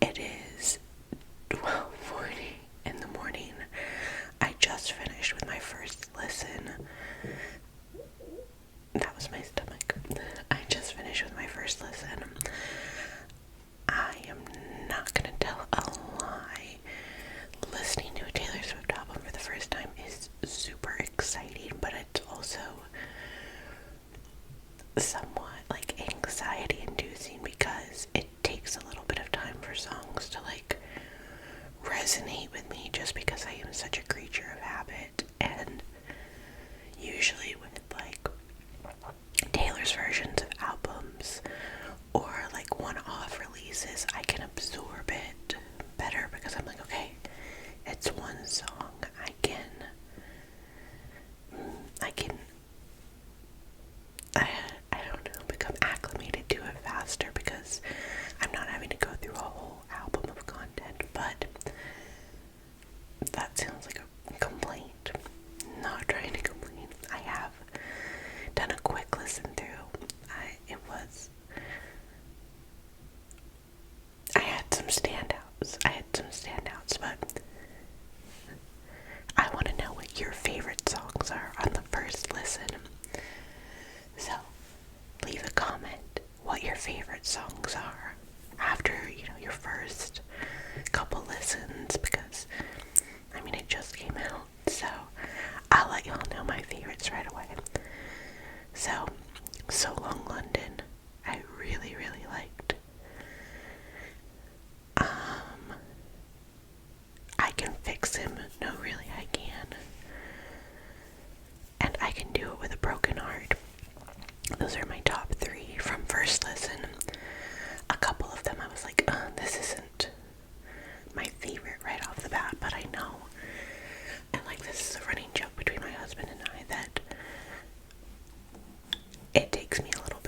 It is 12:40 in the morning. I just finished with my first listen. That was my stomach. I just finished with my first listen. I am not gonna tell a lie. Listening to a Taylor Swift album for the first time is super exciting, but it's also somewhat like anxiety inducing because it takes a little bit of time for songs to like resonate with me, just because I am such a creature of habit. And usually with like Taylor's versions of albums or like one-off releases, I can absorb it better because I'm like, okay, it's one song. I don't know, become acclimated to it faster because I'm not having to go through a whole album of content. But that sounds like a complaint. Not trying to complain. I have done a quick listen through. I had some standouts, but I want to know what your favorite songs are on the first listen. So, leave a comment what your favorite songs are after, your first couple listens, because, it just came out, so I'll let y'all know my favorites right away. So Long London, I really, really liked. I Can Fix Him, no really I can. And I Can Do It With a Broken Heart. Those are my top 3 from first listen. A couple of them I was like, this isn't my favorite right off the bat, but I know. And like, this is a running joke between my husband and I that it takes me a little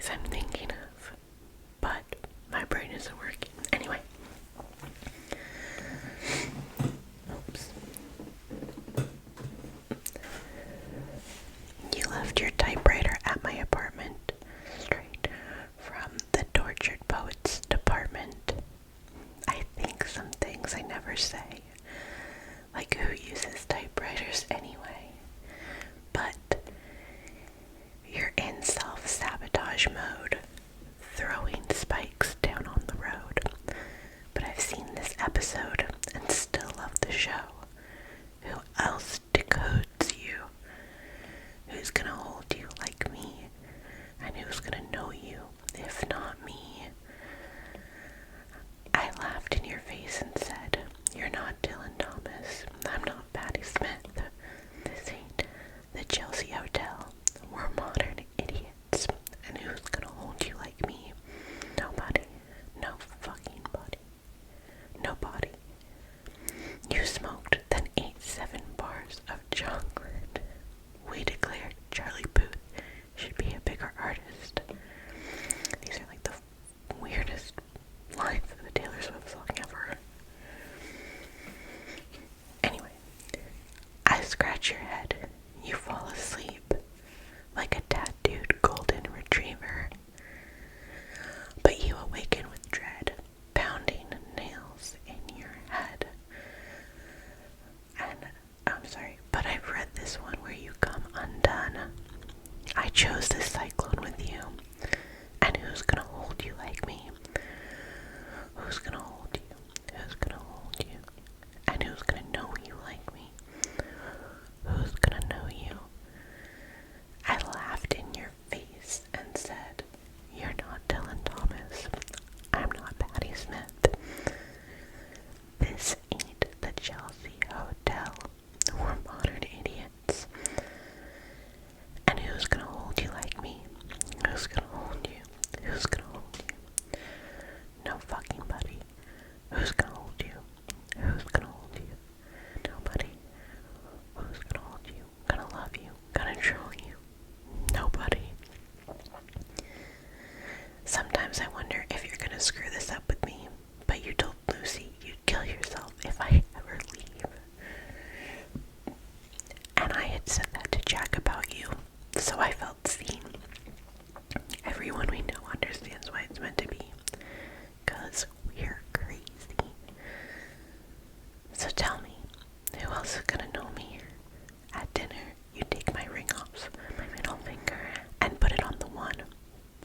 stories I'm thinking of, but my brain isn't working. Anyway. Oops. You left your typewriter at my apartment, straight from the tortured poets department. I think some things I never say, like who uses typewriters anyway, but you're in self-sabotage mode, throwing spikes down on the road. But I've seen this episode and still love the show. Who else decodes you? Who's gonna hold you like me? And who's gonna know you if not me? I laughed in your face and said, you're not Dylan Thomas. I'm not Patti Smith. This ain't the Chelsea Hotel. We're modern idiots. And who's gonna hold you like me? Nobody. No fucking body. Nobody. You smoked, then ate 7 bars of chocolate. We declared Charlie Puth should be a bigger artist. These are like the weirdest lines of a Taylor Swift song ever. Anyway, I scratch your head. You fall asleep like a tattooed golden retriever. But you awaken with dread, pounding nails in your head. And I'm sorry, but I've read this one where you come undone. I chose this cyclone with you. And who's gonna hold you like me? Who's gonna hold you? Who's gonna hold you? And who's gonna know you like me? Who's gonna know you? I laughed in your face and said, you're not Dylan Thomas. I'm not Patti Smith. This ain't the Chelsea Hotel. We're modern idiots. And who's gonna hold you like me? Who's gonna hold you? Who's gonna hold you? No fucking buddy. Who's gonna hold you? Who's gonna hold you? Nobody. Who's gonna hold you? Gonna love you? Gonna troll you? Nobody. Sometimes I wonder if you're gonna screw this up with me, but you told Lucy you'd kill yourself if I ever leave. And I had said that to Jack about you, so I felt seen. Everyone we know understands why it's meant to be, 'cause we're crazy. So tell me, who else is gonna know me? At dinner, you take my ring off, my middle finger, and put it on the one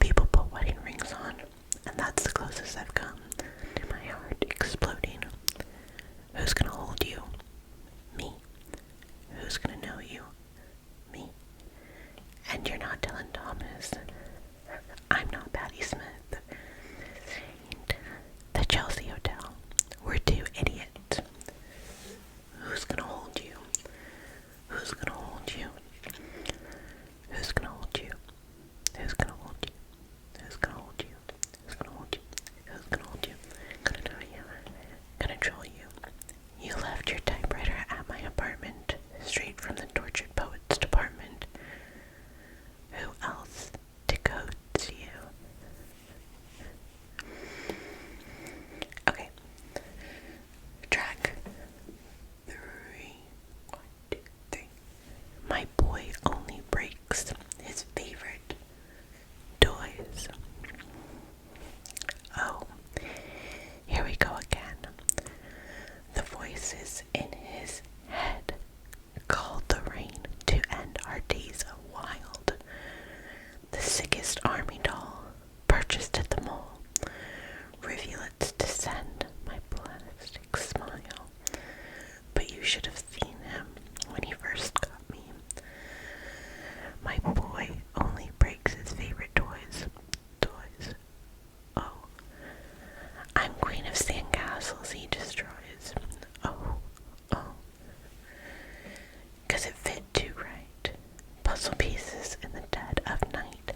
people put wedding rings on, and that's the closest I've come to my heart exploding. Who's gonna hold you? Me. Who's gonna know you? Me. And you're not Dylan Thomas. I'm not Patti Smith. This ain't the Chelsea Hotel. We're 2 idiots. Who's gonna hold you? Who's gonna hold you? Who's gonna hold you? Who's gonna hold you? Who's gonna hold you? Who's gonna hold you? Who's gonna hold you? Gonna know you. Gonna troll you. You left your typewriter at my apartment, straight from the tortured poets department. Who else decodes you? Okay. Track 3. 1, 2, 3. My boy only breaks his favorite toys. Oh, here we go again. The voices in his head called the rain to end our days of wild. The sickest army doll purchased at the mall. Rivulets descend my plastic smile. But you should have seen him when he first got me. My boy only breaks his favorite toys. Toys. Oh. I'm queen of sandcastles he destroys. Oh. Oh. 'Cause it fit too right. Puzzle pieces in the dead of night.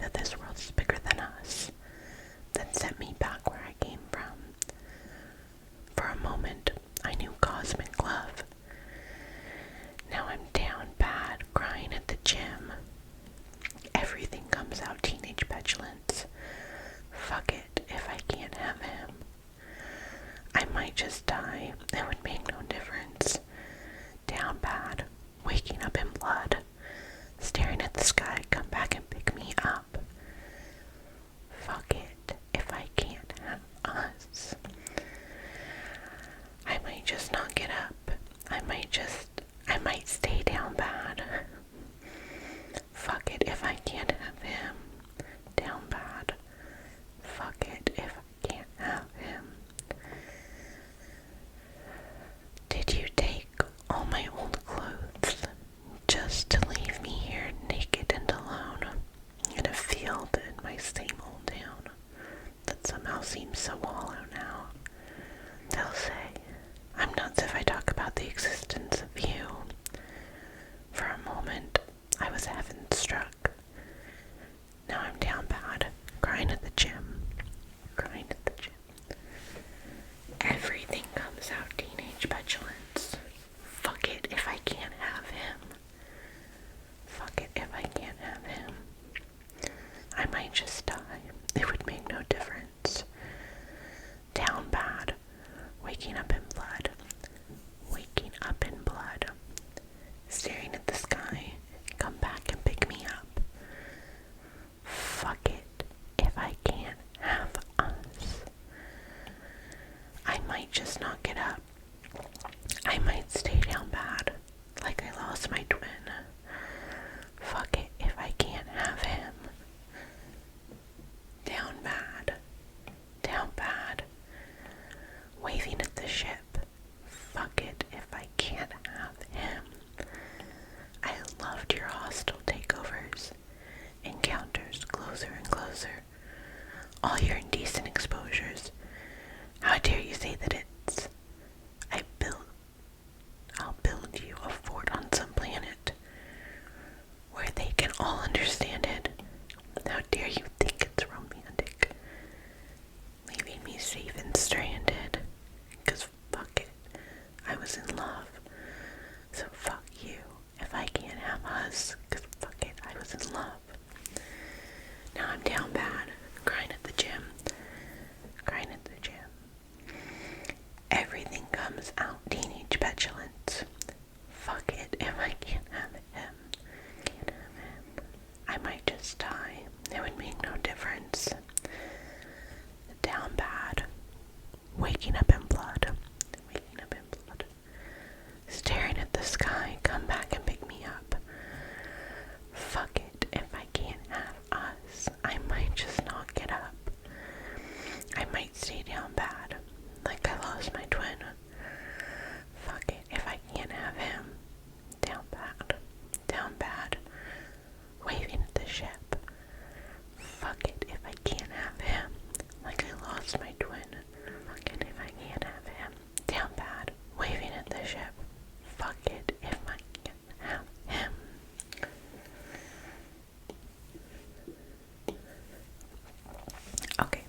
that this world is bigger than us, that sent me back where I came from. For a moment, I knew cosmic love. Now I'm down bad, crying at the gym. Everything comes out teenage petulance. Fuck it if I can't have him. I might just die. It would make no difference. Down bad, waking up in blood, staring at the sky, come back and pick me up. Fuck it if I can't have us. I might just not get up. I might stay down bad. Fuck it if I can't have him. Down bad. Fuck it if I can't have him. Did you take all my old clothes just to leave me here naked and alone in a field in my same old town that somehow seems so hollow now? They'll say I'm nuts if I talk about the existence of you. For a moment, I was heaven struck. Now I'm down bad, crying at the gym. Crying at the gym. Everything comes out teenage petulance. Fuck it if I can't have him. Fuck it if I can't have him. I might just die. It would make no difference. Down bad, waking up in blood. Waking up in blood. Staring at the sky, come back and pick me up. Fuck it if I can't have us. I might just not get up. I might stay down bad, like I lost my twin. Fuck it if I can't have him. Down bad, waving at the ship. Fuck it if I can't have him. I loved your hostile takeovers, encounters closer and closer, all your indecent exposures. How dare you say that it's... I'll build you a fort on some planet where they can all understand it. How dare you think it's romantic, leaving me safe and stranded? 'Cause fuck it, I was in love. So fuck you if I can't have us, 'cause fuck it, I was in love. Now I'm down bad, crying at the gym. Crying at the gym. Everything comes out teenage petulance. Fuck it if I can't have him. Can't have him. I might just die. It would make no difference. Down bad. Waking up in blood. Waking up in blood. Staring at the sky, come back and pick me up. Fuck it if I can't have us. I might just not get up. I might stay down bad, like I lost my twin. Fuck it if I can't have him. Down bad, waving at the ship. Fuck it if I can't have him, like I lost my twin. Fuck it if I can't have him. Down bad, waving at the ship. Fuck it if I can't have him. Okay.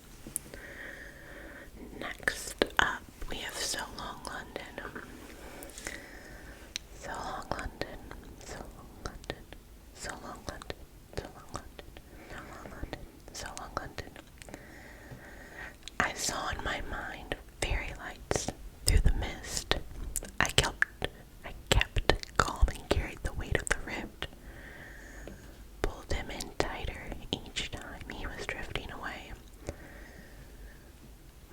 Next up, we have So Long London. So long London, so long London, so long London, so long London, so long London, so long London. I saw in my mind fairy lights through the mist. I kept calm and carried the weight of the rift. Pulled him in tighter each time he was drifting away.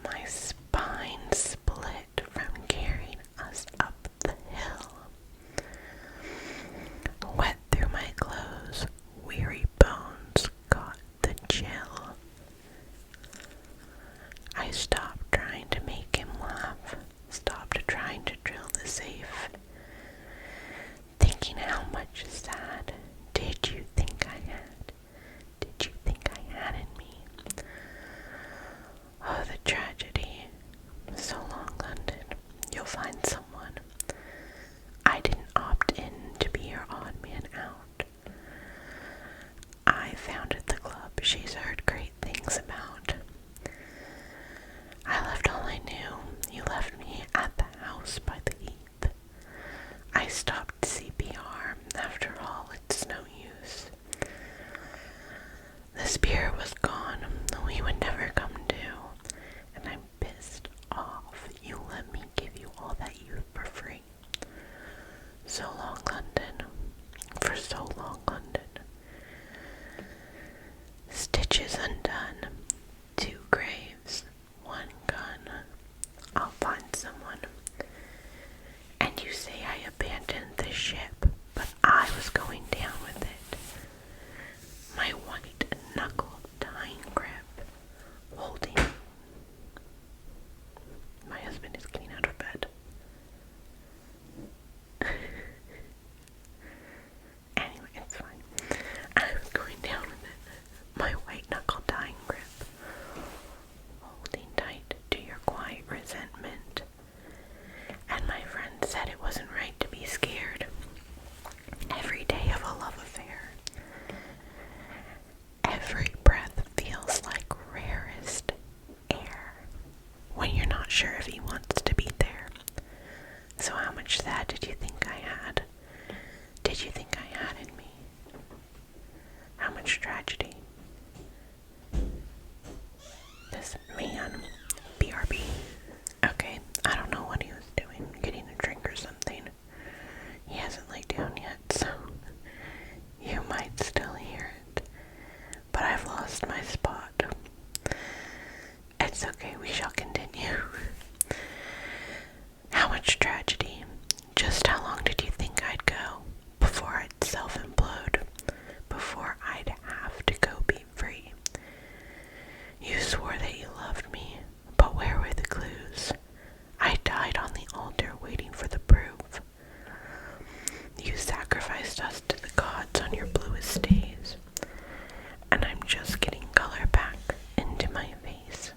My spine split from carrying us up the hill. Wet through my clothes, weary bones caught the chill. I stopped trying to chapters undone, 2 graves, 1 gun. I'll find someone. And you say I abandoned the ship, but I was going down with it. My white knuckle tying grip, holding. My husband is getting out of bed. Anyway, it's fine. I was going down with it. My white knuckle tying grip, holding tight to your quiet resentment. And my friend said it wasn't right to be scared. Every day of a love affair. Every breath feels like rarest air when you're not sure if he wants to be there. So how much sad did you think I had? Did you think I had in me? How much tragedy? This man, BRB. Okay, I don't know what he was doing, getting a drink or something. He hasn't laid down yet, so you might still hear it. But I've lost my spot. It's okay, we shall continue. How much tragedy? Just how long did you think I'd go before I'd self-implode? Before I'd have to go be free? You swore that you loved me, but where were the clues? I died on the altar waiting for the proof. You sacrificed us to the gods on your bluest days, and I'm just getting color back into my face.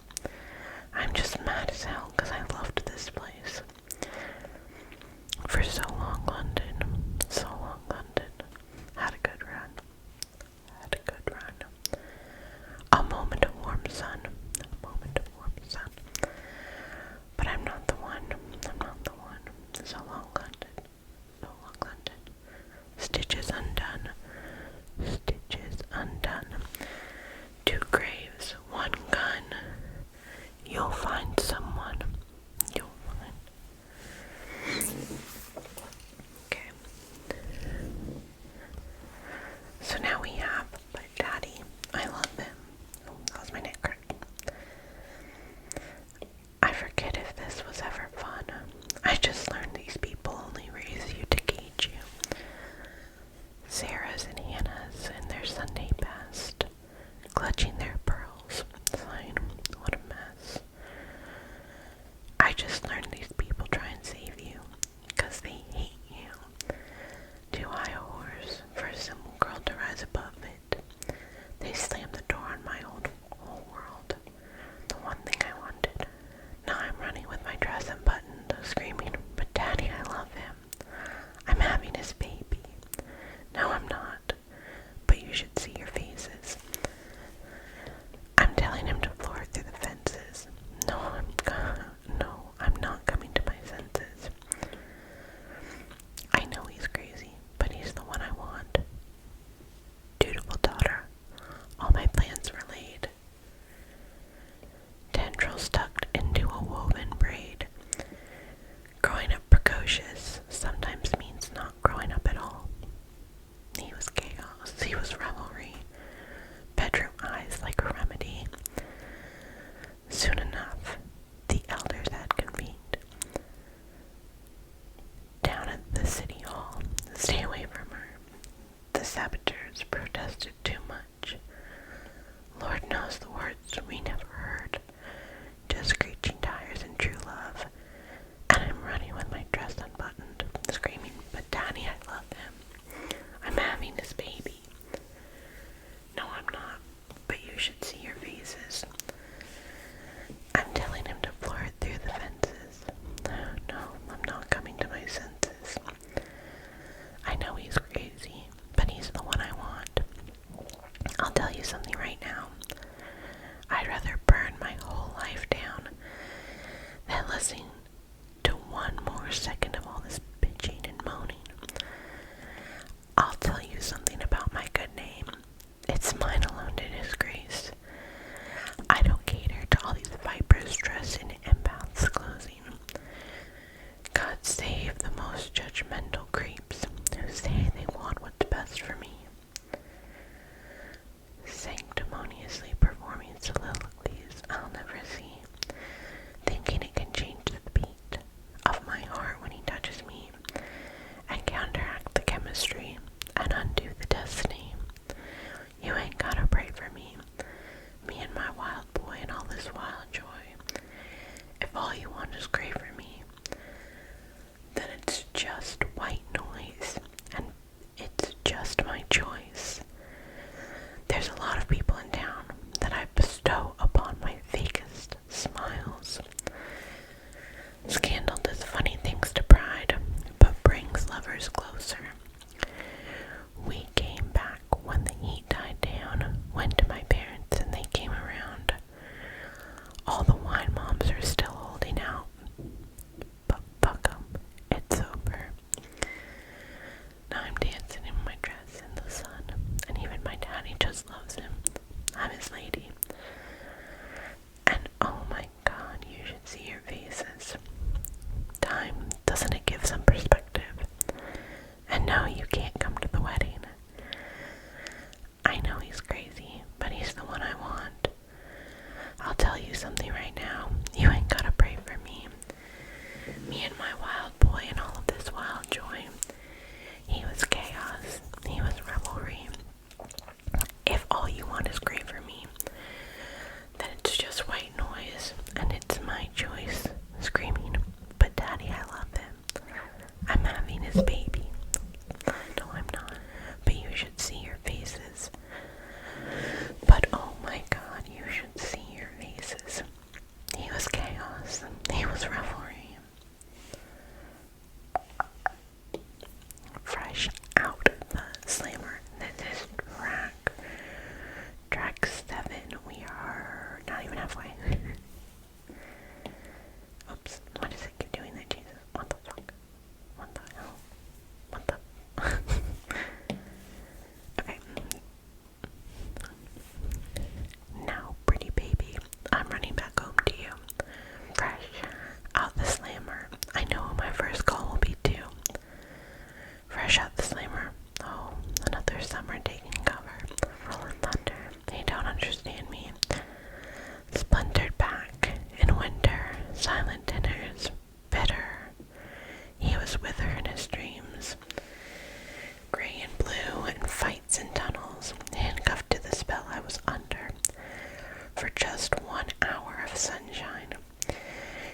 for just 1 hour of sunshine.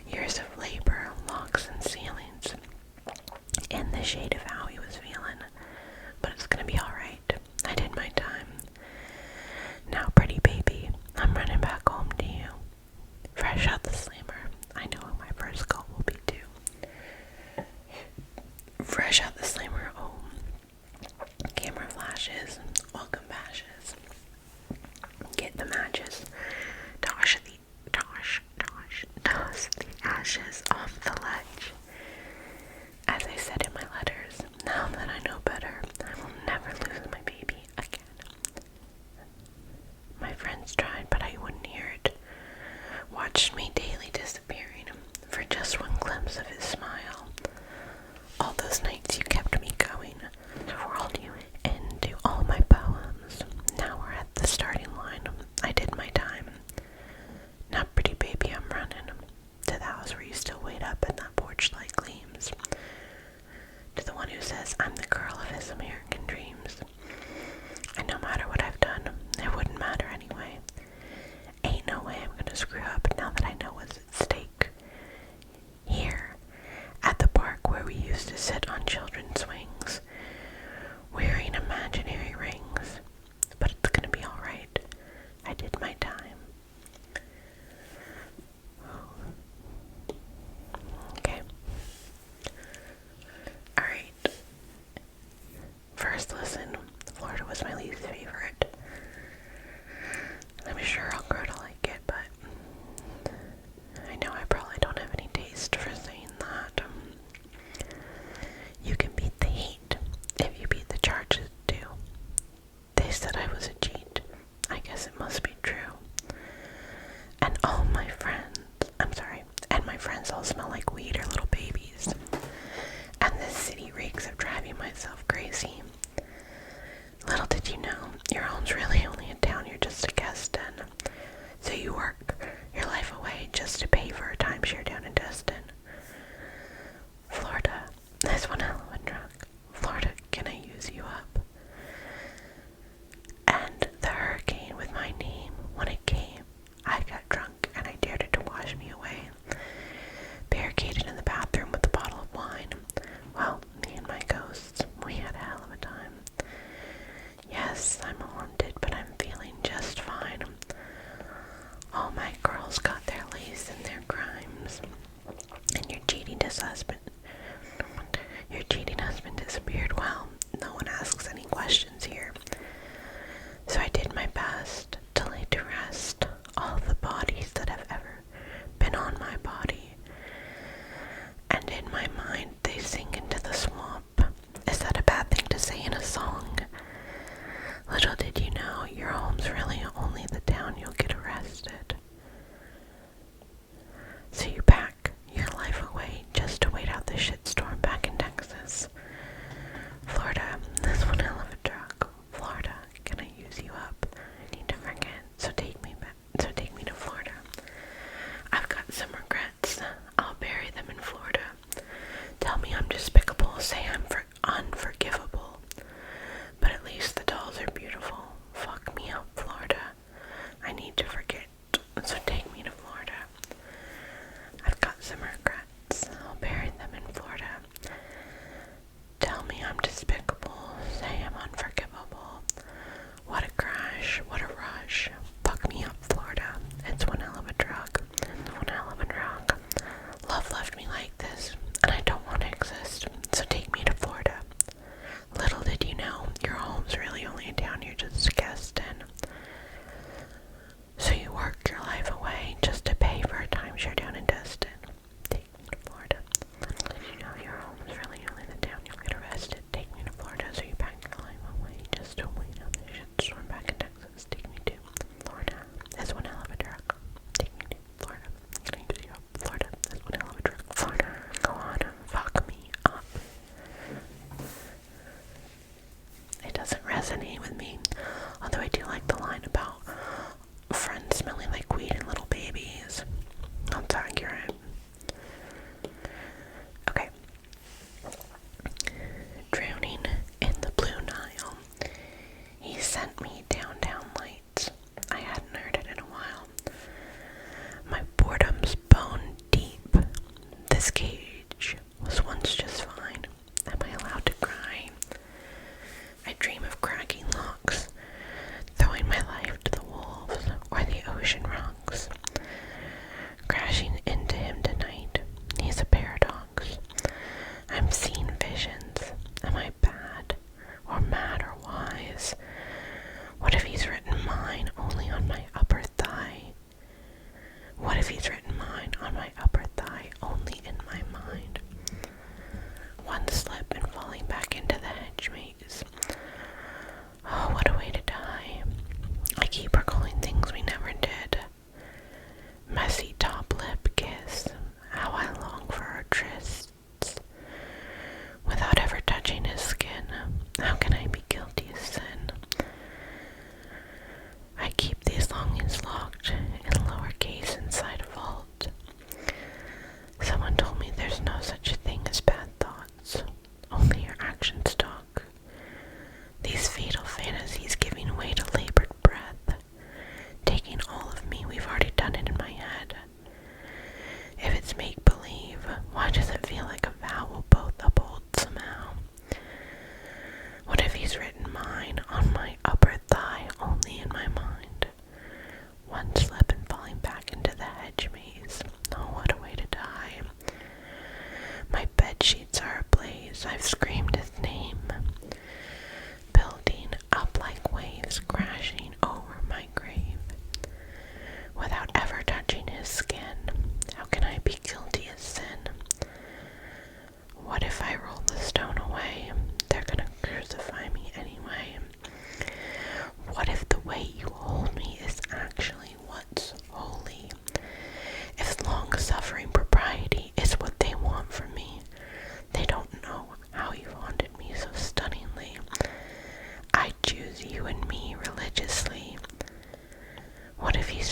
Years of labor, locks and ceilings, and the shade of how he was feeling. But it's gonna be alright. I did my time. Now, pretty baby, I'm running back home to you. Fresh out the slammer. I know who my first call will be too. Fresh out the slammer, oh. Camera flashes, welcome bashes. Get the matches. Toss the ashes off the ledge. As I said in my letters, now that I know better, I will never lose my baby again. My friends tried, but I wouldn't hear it. Watched me daily disappearing for just one glimpse of his smile. All those nights you kept me going, swirled you into all my poems. Now we're at the starting line. I did my time. Now, pretty baby, I'm running to the house where you still wait up in that porch light gleams. To the one who says I'm the girl of his American dreams. And no matter what I've done, it wouldn't matter anyway. Ain't no way I'm gonna screw up now that I know what's at stake. Here, at the park where we used to sit on children's swings, wearing imaginary rings. But it's gonna be alright. I did my time. Okay. Alright. First listen, Florida was my least favorite. I'm sure I'll grow to like it, but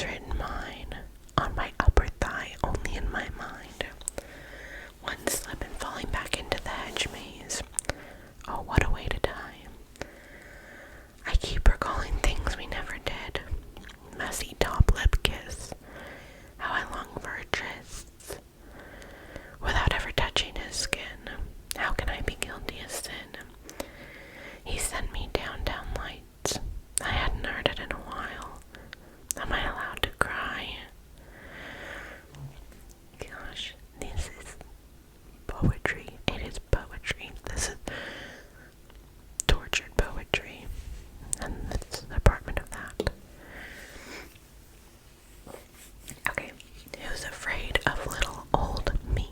100 mine on my upper thigh, only in my mind. One slip and falling back into the hedge maze. Oh, what a way to die. I keep recalling things we never did. Messy top lip kiss. How I long for her trysts. Without ever touching his skin. How can I be guilty of sin? He sent me down lights. I hadn't heard it in a while. Am I allowed to cry? Gosh, this is poetry. It is poetry. This is tortured poetry. And it's a department of that. Okay, who's afraid of little old me?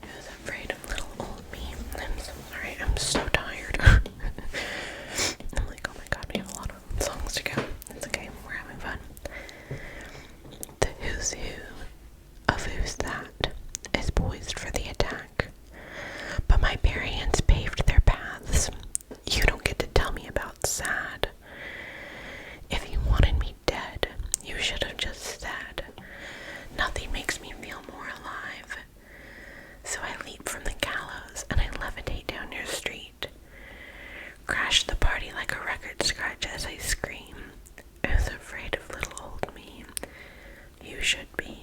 Who's afraid of little old me? I'm so sorry, I'm so tired. I'm like, oh my god, we have a lot of songs to go. It's okay, we're having fun. The who's who of who's that is poised for the attack. But my bare hands paved their paths. You don't get to tell me about sad. If you wanted me dead, you should have just said. Nothing makes me feel more alive. So I leap from the gallows and I levitate down your street. Crash the party like a record scratch as I scream. Who's afraid of little old me? You should be.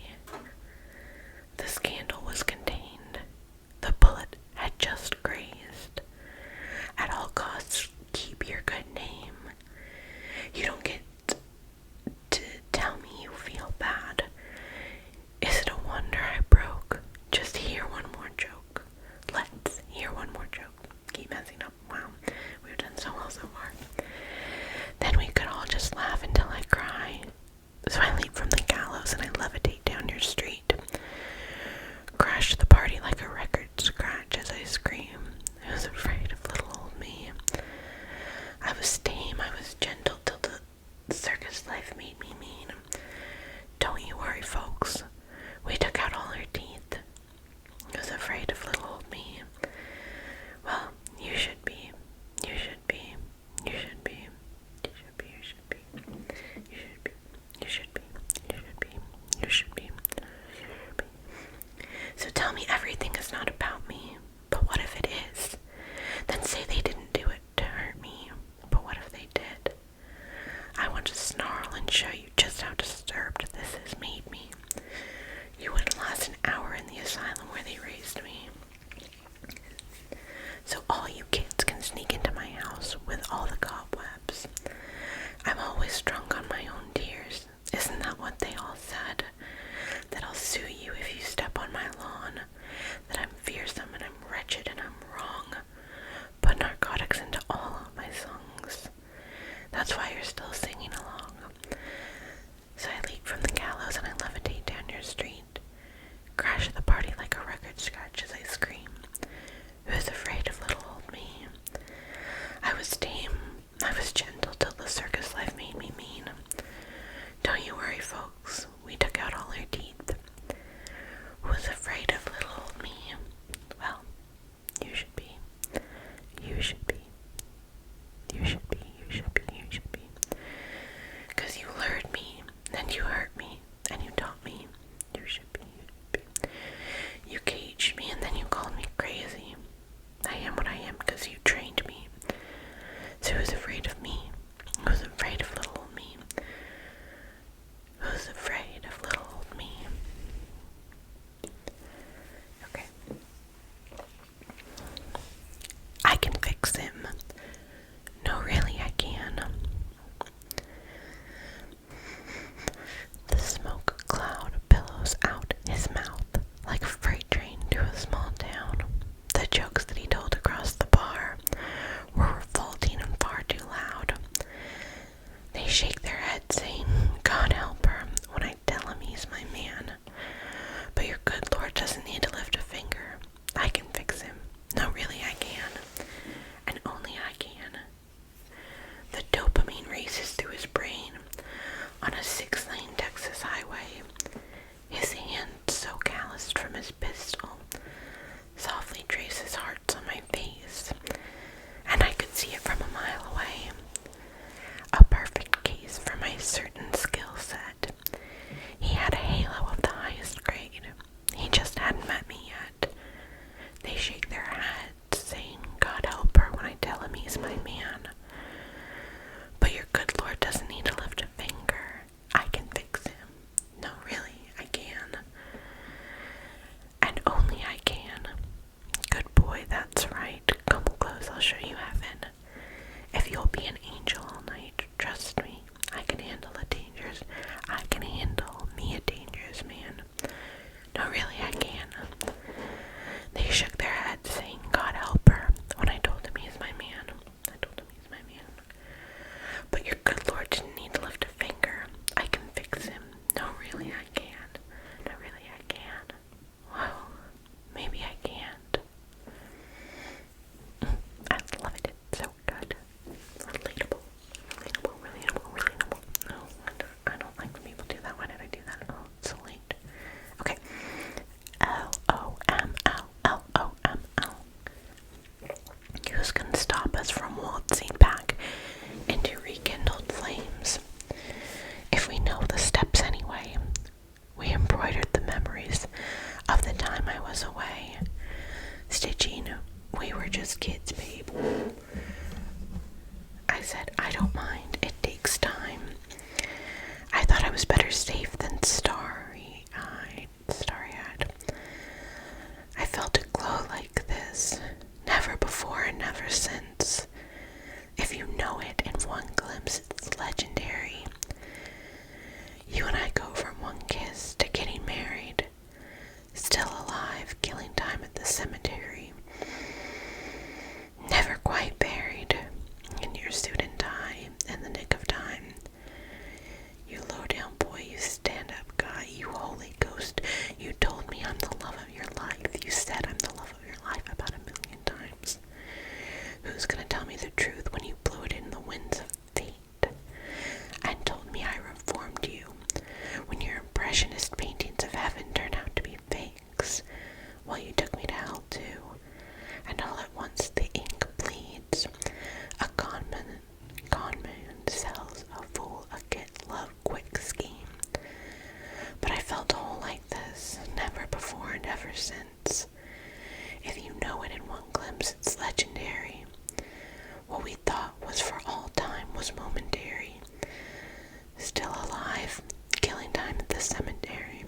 the cemetery,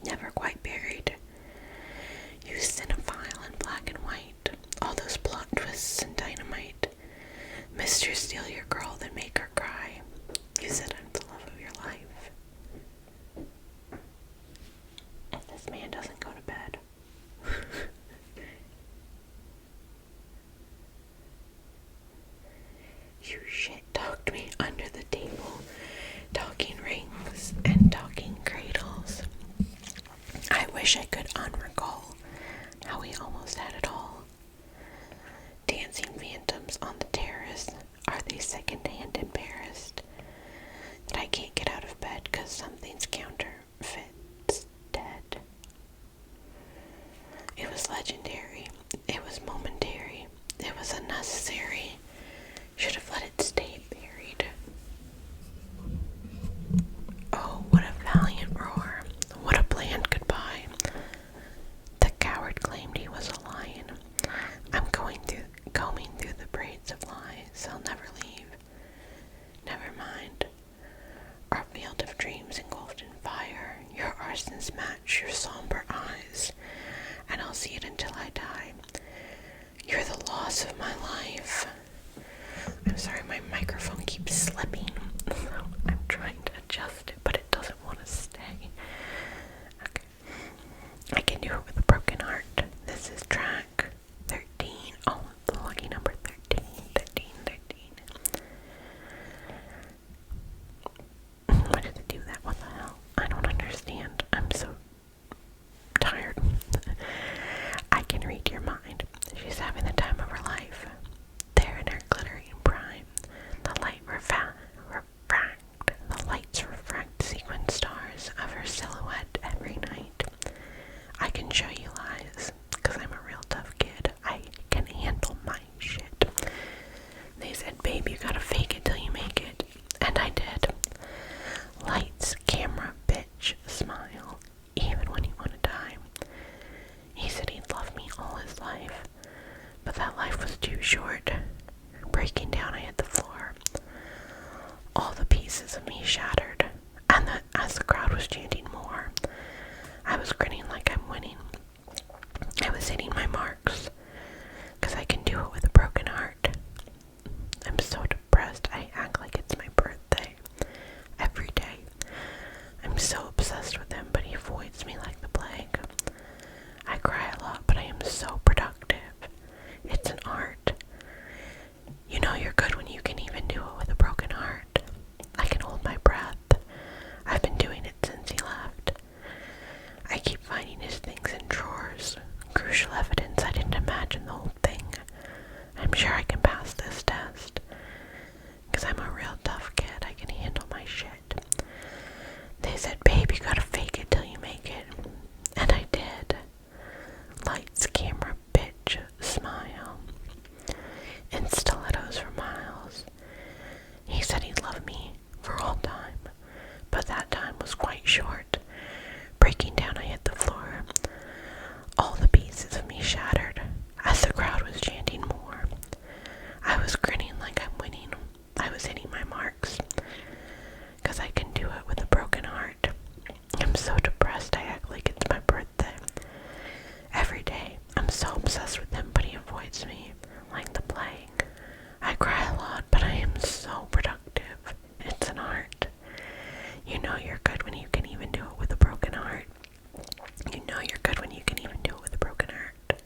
never quite buried. You cinephile in black and white, all those plot twists and dynamite. Mr. Steal Your Girl, then make her cry. You said I'm the love of your life. And this man doesn't go to bed. You shit-talked me under the table, talking rings and talking cradles. I wish I could unrecall how we almost had it all. Dancing phantoms on the terrace, are they second-hand embarrassed that I can't get out of bed 'cause something's counterfeit's dead? It was legendary, it was momentary, it was unnecessary. Should have let it stay buried. Oh, what a valiant roar, what a bland goodbye. The coward claimed he was a lion. I'm combing through the braids of lies. I'll never leave. Never mind. Our field of dreams engulfed in fire. Your arsons match your somber eyes, and I'll see it until I die. You're the loss of my life. I'm sorry, my microphone keeps slipping, so I'm trying to adjust it, but it doesn't want to stay. Okay. I can do it with a broken heart. This is track 13. Oh, the lucky number 13. 13, 13. Why did it do that? What the hell? I don't understand. I'm so tired. I can read your mind. She's having the time of her life. There in her glittering prime, the lights refract sequin stars of her silhouette every night. I can show you lies, 'cause I'm a real tough kid. I can handle my shit. They said, babe, you gotta fake it till you make it. And I did. Lights, camera, bitch, smile, even when you want to die. He said he'd love me all his life, but that life was too short. Breaking down, I hit the floor. All the pieces of me shattered, and as the crowd was chanting more, I was grinning like I'm winning. I was hitting my marks, 'cause I can do it with a broken heart. I'm so depressed, I act like it's my birthday. Every day. I'm so obsessed with him, but he avoids me like the plague. I cry a lot, but I am so productive. It's an art. You know you're good when you can even do it with a broken heart. I can hold my breath. I've been doing it since he left. I keep finding his things in drawers. Crucial evidence I didn't imagine the whole thing. I'm sure I can pass this test. 'Cause I'm a real tough kid. I can handle my shit. They said, babe, you gotta fake it till you make it. And I did. Lights, camera, bitch, smile. In stilettos for miles. He said he'd love me for all time, but that time was quite short. Breaking down, I hit the floor. All the pieces of me shattered as the crowd was chanting more. I was grinning like I'm winning. I was hitting my marks, 'cause I can do it with a broken heart. I'm so depressed, I act like it's my birthday. Every day, I'm so obsessed with him, but he avoids me like the plague. I cry a lot, but I am so productive. It's an art. You know you're good when you can even do it with a broken heart. You know you're good when you can even do it with a broken heart.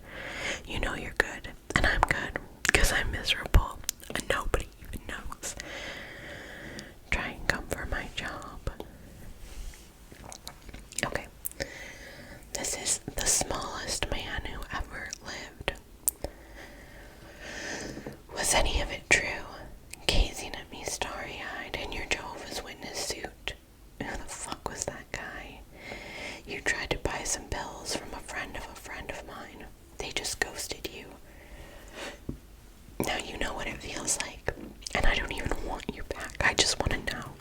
You know you're good, and I'm good, 'cause I'm miserable, and nobody even knows. Try and come for my job. Okay. This is the smallest man who ever lived. Was any of it true? Gazing at me starry-eyed in your Jehovah's Witness suit. Who the fuck was that guy? You tried to buy some pills from a friend of mine. They just ghosted you. Now you know what it feels like, and I don't even want you back. I just want to know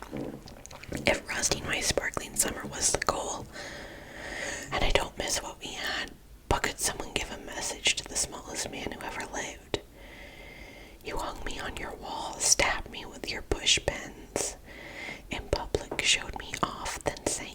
if rusting my sparkling summer was the goal. And I don't miss what we had, but could someone give a message to the smallest man who ever lived? You hung me on your wall, stabbed me with your push pens. In public, showed me off, then sang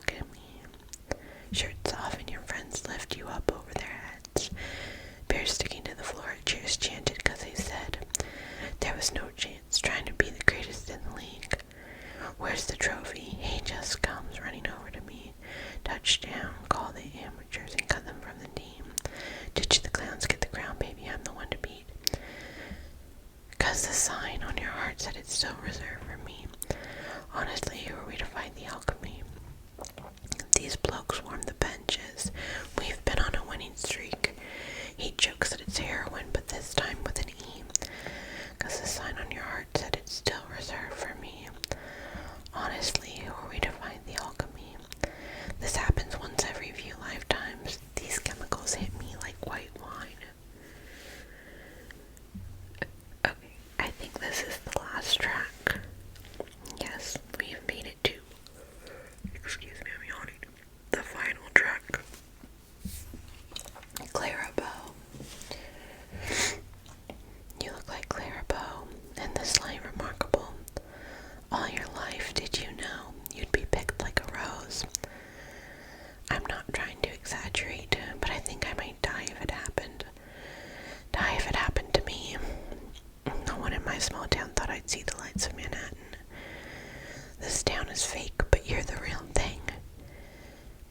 alchemy. Shirts off and your friends lift you up over their heads. Bears sticking to the floor, cheers chanted because they said there was no chance trying to be the greatest in the league. Where's the trophy? He just comes running over to me. Touchdown, call the amateurs and cut them from the team. Ditch the clowns, get the crown, baby, I'm the one to beat. 'Cause the sign on your heart said it's still reserved for me. Honestly, who are we to fight the alchemy? These blokes warm the benches. We've been on a winning streak. He jokes that it's heroin, but this time with an E. 'Cause the sign on your heart said it's still reserved for me. Honestly, who are we to find the alchemy? This happens once every few lifetimes. These chemicals hit me like white wine. Okay, I think this is the last track. Yes, we've made it to, excuse me, I'm yawning, the final track. Clara Bow. You look like Clara Bow, and this line remarkable. All your life, did you know you'd be picked like a rose? I'm not trying to exaggerate, but I think I might die if it happened. Die if it happened to me. No one in my small town thought I'd see the lights of Manhattan. This town is fake, but you're the real thing.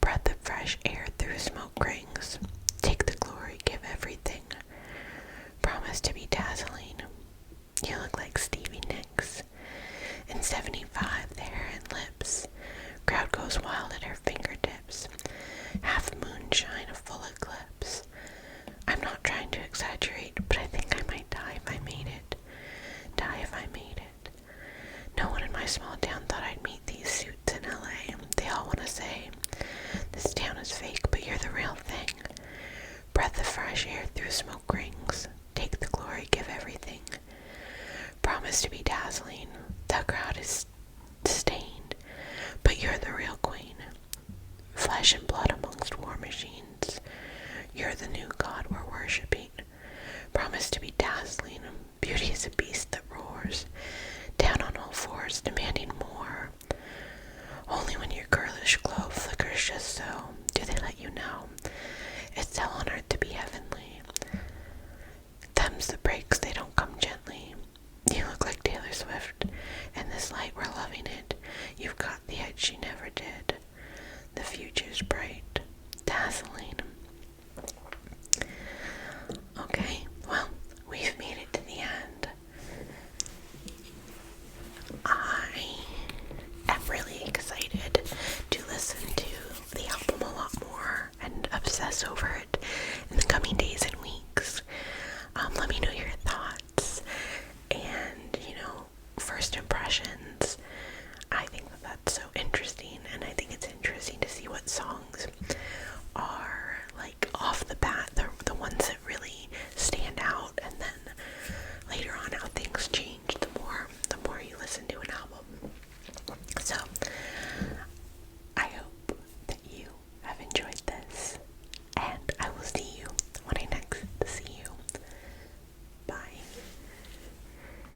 Breath of fresh air through smoke rings. Take the glory, give everything. Promise to be dazzling. You look like Stevie Nicks. In 75, the hair and lips. Crowd goes wild at her fingertips. Half moonshine, a full eclipse. I'm not trying to exaggerate, but I think I might die if I made it. Die if I made it. No one in my small town thought I'd meet these suits in LA. They all want to say, this town is fake, but you're the real thing. Breath of fresh air through smoke rings. Take the glory, give everything. Promise to be dazzling. The crowd is stained, but you're the real queen. Flesh and blood amongst war machines. You're the new god we're worshipping. Promise to be dazzling. Beauty is a beast that roars. Down on all fours, demanding